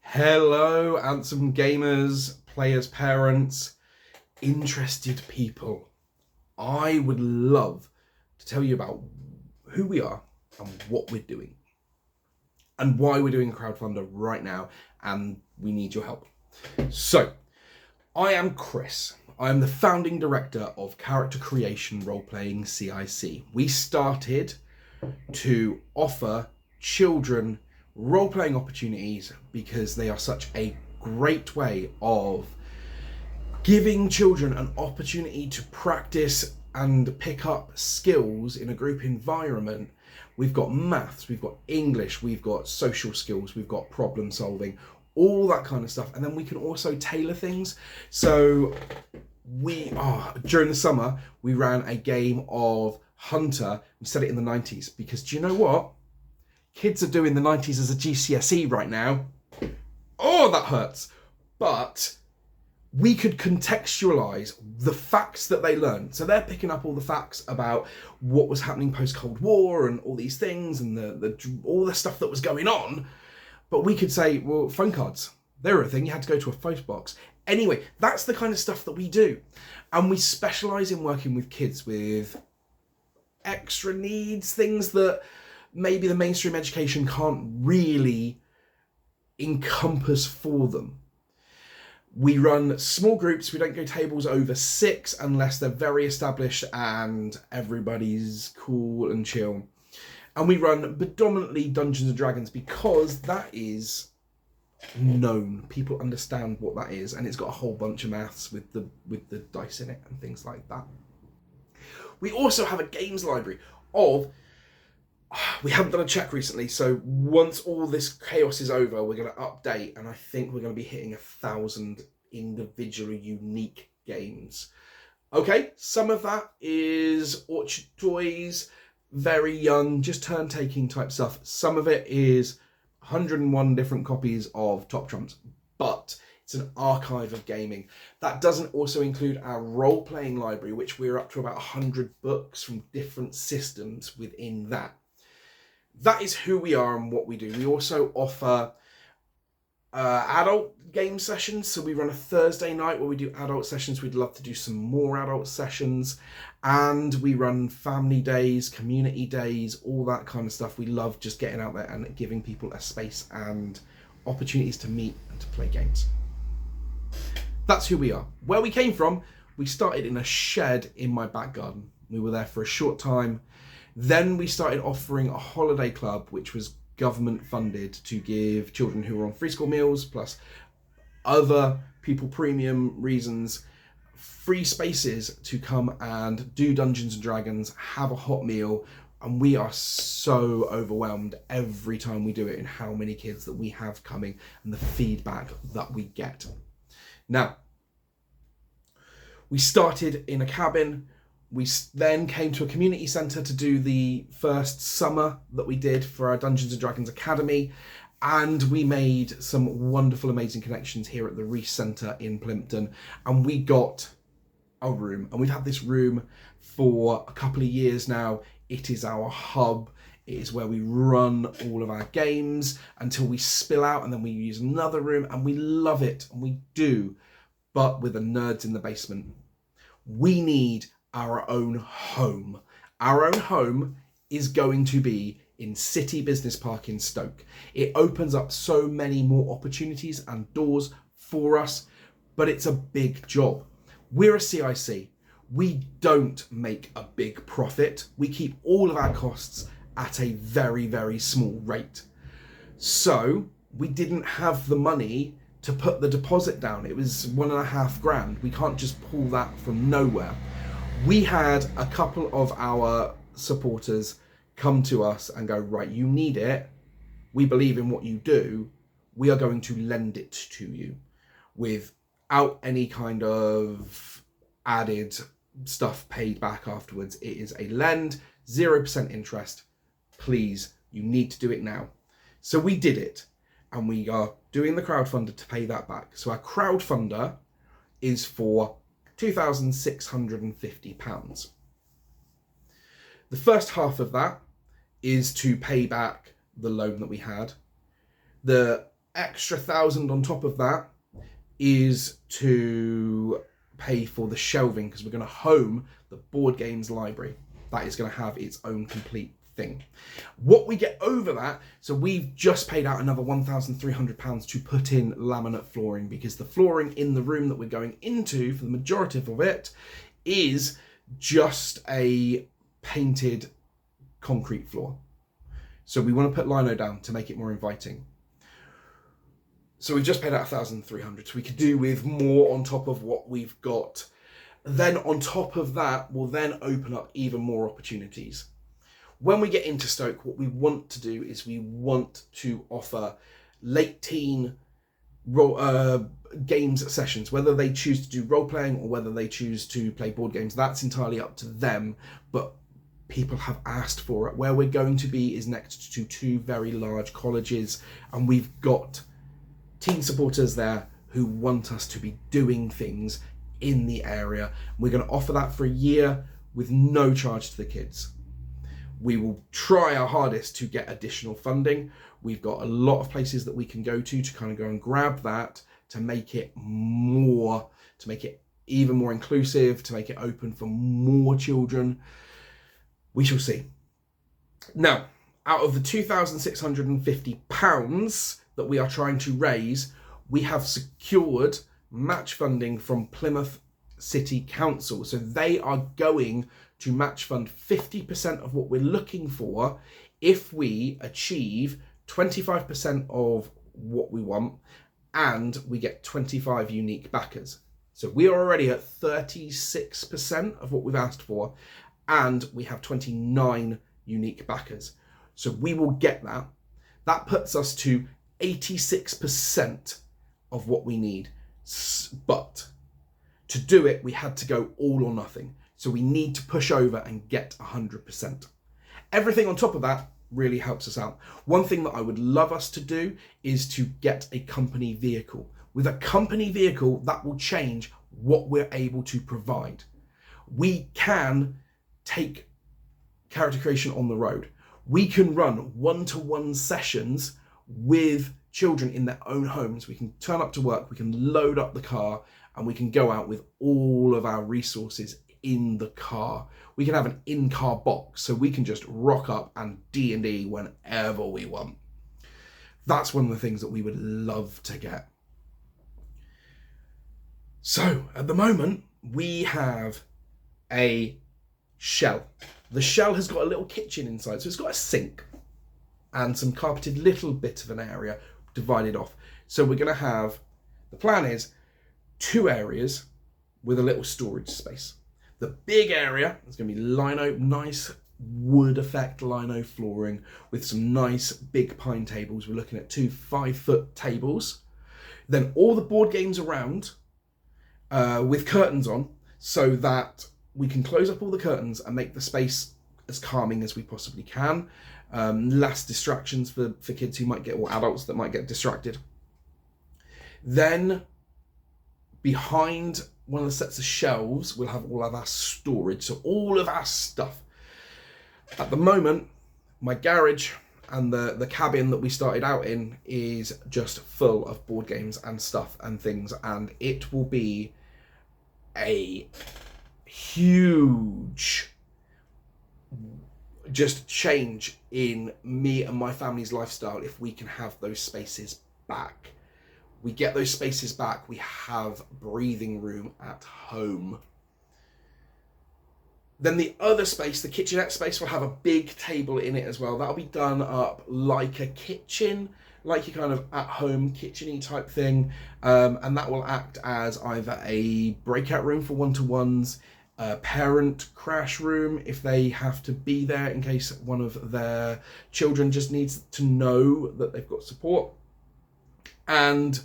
Hello, handsome gamers, players, parents, interested people. I would love to tell you about who we are and what we're doing and why we're doing a crowdfunder right now, and we need your help. So, I am Chris. I am the founding director of Character Creation Role-Playing CIC. We started to offer children role-playing opportunities because they are such a great way of giving children an opportunity to practice and pick up skills in a group environment. We've got maths, we've got English, we've got social skills, we've got problem solving, all that kind of stuff. And then we can also tailor things. So during the summer, we ran a game of Hunter. We set it in the 90s because do you know what? Kids are doing the 90s as a GCSE right now. Oh, that hurts. But we could contextualize the facts that they learned. So they're picking up all the facts about what was happening post-Cold War and all these things and all the stuff that was going on. But we could say, well, phone cards, they were a thing. You had to go to a post box. Anyway, that's the kind of stuff that we do. And we specialize in working with kids with extra needs, things that maybe the mainstream education can't really encompass for them. We run small groups. We don't go tables over 6 unless they're very established and everybody's cool and chill. And we run predominantly Dungeons and Dragons because that is known. People understand what that is, and it's got a whole bunch of maths with the dice in it and things like that. We also have a games library we haven't done a check recently, so once all this chaos is over, we're going to update, and I think we're going to be hitting 1,000 individually unique games. Okay, some of that is Orchard Toys, very young, just turn-taking type stuff. Some of it is 101 different copies of Top Trumps, but it's an archive of gaming. That doesn't also include our role-playing library, which we're up to about 100 books from different systems within that. That is who we are and what we do. We also offer adult game sessions. So we run a Thursday night where we do adult sessions. We'd love to do some more adult sessions. And we run family days, community days, all that kind of stuff. We love just getting out there and giving people a space and opportunities to meet and to play games. That's who we are. Where we came from, we started in a shed in my back garden. We were there for a short time. Then we started offering a holiday club, which was government funded to give children who were on free school meals, plus other people premium reasons, free spaces to come and do Dungeons and Dragons, have a hot meal. And we are so overwhelmed every time we do it in how many kids that we have coming and the feedback that we get. Now, we started in a cabin. We then came to a community centre to do the first summer that we did for our Dungeons & Dragons Academy. And we made some wonderful, amazing connections here at the Reese Centre in Plimpton. And we got a room. And we've had this room for a couple of years now. It is our hub. It is where we run all of our games until we spill out. And then we use another room. And we love it. And we do. But with the nerds in the basement. We need our own home. Our own home is going to be in City Business Park in Stoke. It opens up so many more opportunities and doors for us, but it's a big job. We're a CIC. We don't make a big profit. We keep all of our costs at a very, very small rate. So we didn't have the money to put the deposit down. It was $1,500. We can't just pull that from nowhere. We had a couple of our supporters come to us and go, right, you need it. We believe in what you do. We are going to lend it to you without any kind of added stuff paid back afterwards. It is a lend, 0% interest. Please, you need to do it now. So we did it, and we are doing the crowdfunder to pay that back. So our crowdfunder is for £2,650. The first half of that is to pay back the loan that we had. The extra 1,000 on top of that is to pay for the shelving, because we're going to home the board games library. That is going to have its own complete thing. What we get over that, so we've just paid out another £1,300 to put in laminate flooring, because the flooring in the room that we're going into for the majority of it is just a painted concrete floor. So we want to put lino down to make it more inviting. So we've just paid out 1,300. So we could do with more on top of what we've got. Then on top of that, we'll then open up even more opportunities. When we get into Stoke, what we want to do is we want to offer late teen games sessions, whether they choose to do role playing or whether they choose to play board games. That's entirely up to them, but people have asked for it. Where we're going to be is next to 2 very large colleges, and we've got teen supporters there who want us to be doing things in the area. We're going to offer that for a year with no charge to the kids. We will try our hardest to get additional funding. We've got a lot of places that we can go to kind of go and grab that, to make it even more inclusive, to make it open for more children. We shall see. Now, out of the £2,650 that we are trying to raise, we have secured match funding from Plymouth City Council. So they are going to match fund 50% of what we're looking for if we achieve 25% of what we want and we get 25 unique backers. So we are already at 36% of what we've asked for, and we have 29 unique backers. So we will get that. That puts us to 86% of what we need. But to do it, we had to go all or nothing. So we need to push over and get 100%. Everything on top of that really helps us out. One thing that I would love us to do is to get a company vehicle. With a company vehicle, that will change what we're able to provide. We can take character creation on the road. We can run one-to-one sessions with children in their own homes. We can turn up to work, we can load up the car, and we can go out with all of our resources in the car. We can have an in-car box, so we can just rock up and D&D whenever we want. That's one of the things that we would love to get. So at the moment, we have a shell. The shell has got a little kitchen inside, so it's got a sink and some carpeted little bit of an area divided off. So we're going to have, the plan is 2 areas with a little storage space. The big area is going to be lino, nice wood effect lino flooring with some nice big pine tables. We're looking at 2 5-foot tables. Then all the board games around with curtains on, so that we can close up all the curtains and make the space as calming as we possibly can. Less distractions for kids who might get, or adults that might get distracted. Then behind one of the sets of shelves, we'll have all of our storage, so all of our stuff. At the moment, my garage and the cabin that we started out in is just full of board games and stuff and things, and it will be a huge just change in me and my family's lifestyle if we can have those spaces back. We get those spaces back, we have breathing room at home. Then the other space, the kitchenette space, will have a big table in it as well. That'll be done up like a kitchen, like your kind of at-home kitchen-y type thing. And that will act as either a breakout room for one-to-ones, a parent crash room if they have to be there in case one of their children just needs to know that they've got support. And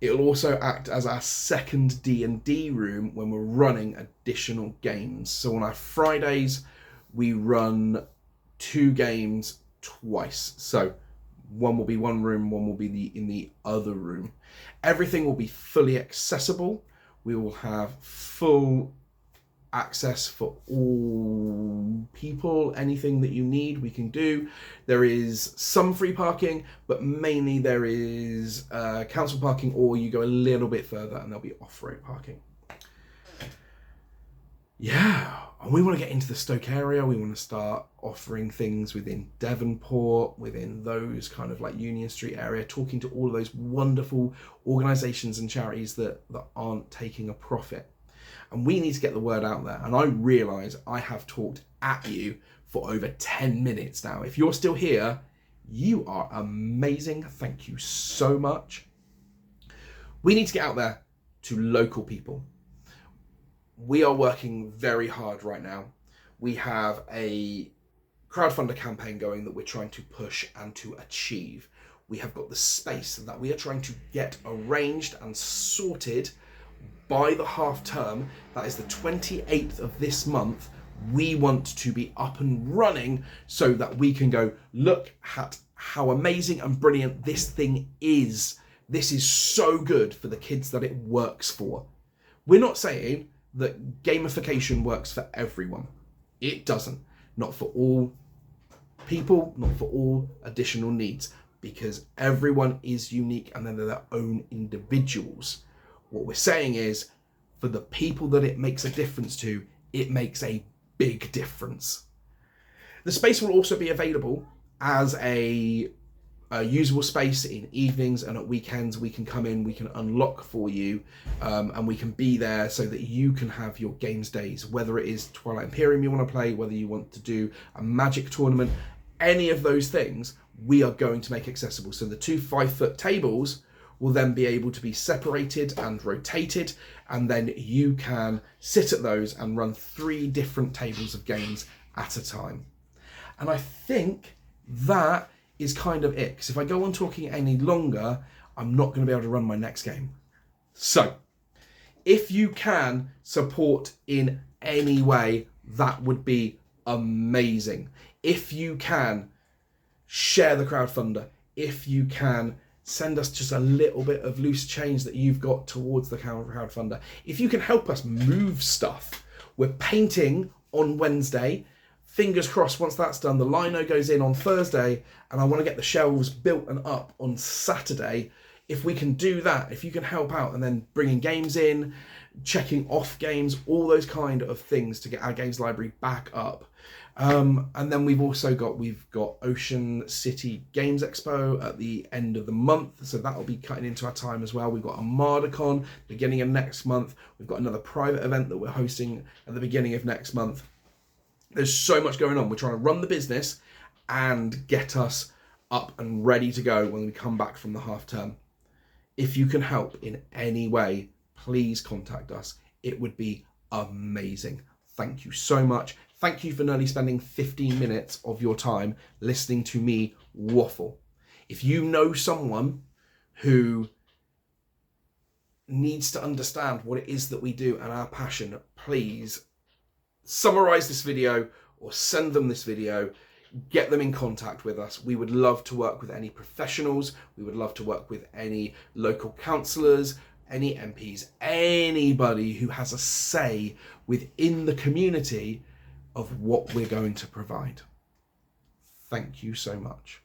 it'll also act as our second D&D room when we're running additional games. So on our Fridays, we run 2 games twice. So one will be one room, one will be in the other room. Everything will be fully accessible. We will have full access for all people. Anything that you need, we can do. There is some free parking, but mainly there is council parking, or you go a little bit further and there'll be off-road parking. Yeah, and we want to get into the Stoke area. We want to start offering things within Devonport, within those kind of like Union Street area, talking to all of those wonderful organisations and charities that aren't taking a profit. And we need to get the word out there. And I realise I have talked at you for over 10 minutes now. If you're still here, you are amazing. Thank you so much. We need to get out there to local people. We are working very hard right now. We have a crowdfunder campaign going that we're trying to push and to achieve. We have got the space that we are trying to get arranged and sorted by the half term. That is the 28th of this month. We want to be up and running so that we can go, look at how amazing and brilliant this thing is. This is so good for the kids that it works for. We're not saying that gamification works for everyone. It doesn't. Not for all people, not for all additional needs, because everyone is unique and they're their own individuals. What we're saying is, for the people that it makes a difference to, it makes a big difference. The space will also be available as a usable space in evenings and at weekends. We can come in, we can unlock for you, and we can be there so that you can have your games days, whether it is Twilight Imperium you want to play, whether you want to do a Magic tournament, any of those things we are going to make accessible. So the 2 5-foot tables will then be able to be separated and rotated, and then you can sit at those and run 3 different tables of games at a time. And I think that is kind of it, because if I go on talking any longer, I'm not going to be able to run my next game. So if you can support in any way, that would be amazing. If you can share the crowdfunder, if you can send us just a little bit of loose change that you've got towards the crowdfunder, if you can help us move stuff. We're painting on Wednesday. Fingers crossed, once that's done, the lino goes in on Thursday, and I want to get the shelves built and up on Saturday. If we can do that, if you can help out, and then bringing games in, checking off games, all those kind of things to get our games library back up. And then we've got Ocean City Games Expo at the end of the month, so that'll be cutting into our time as well. We've got ArmadaCon beginning of next month. We've got another private event that we're hosting at the beginning of next month. There's so much going on. We're trying to run the business and get us up and ready to go when we come back from the half term. If you can help in any way, please contact us. It would be amazing. Thank you so much. Thank you for nearly spending 15 minutes of your time listening to me waffle. If you know someone who needs to understand what it is that we do and our passion, please summarize this video or send them this video. Get them in contact with us. We would love to work with any professionals. We would love to work with any local councillors, any MPs, anybody who has a say within the community of what we're going to provide. Thank you so much.